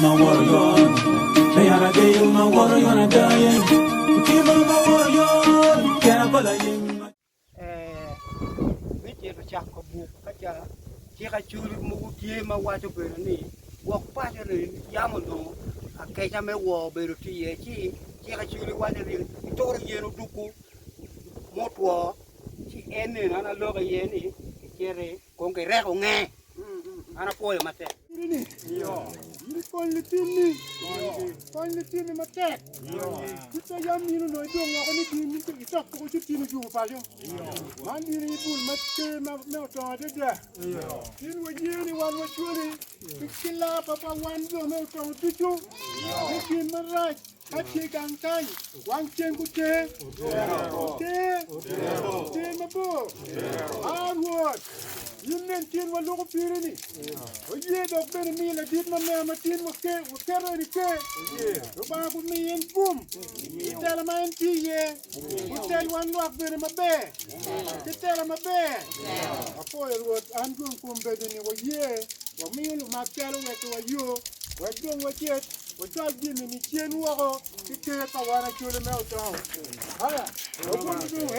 my warrior. They are a day of my warrior and dying. Keep on my warrior. Can't follow Which is a chap of book, Jaka Churi Mugima Water Berni, walk part of the Yamano, a Kajame war, Beruti, Jaka Churi Water, Tori Yero Duku, Motwa, she ended on a log yeni, Jerry, Conque Regonge, and a poem at that. You finally see me attack. You say, I'm you know, I don't want anything to talk to you to Passion. Man, you pull my melt on the death. You were yearly one was surely to kill up upon one don't know to you. You in my right. I take and time. One chain good day. Stay my book. Hard work. You mentioned what local tyranny. A year of better meal, I did my name, a tin was carried the care. You back with me and boom. You tell him I'm tea, you tell one walk better my bear. You tell him a bear. A foil was I'm going from bed in a year. What meal of my fellow to you. What doing what yet? What y'all give me? Chain water. You can't go on to the meltdown. What do you do?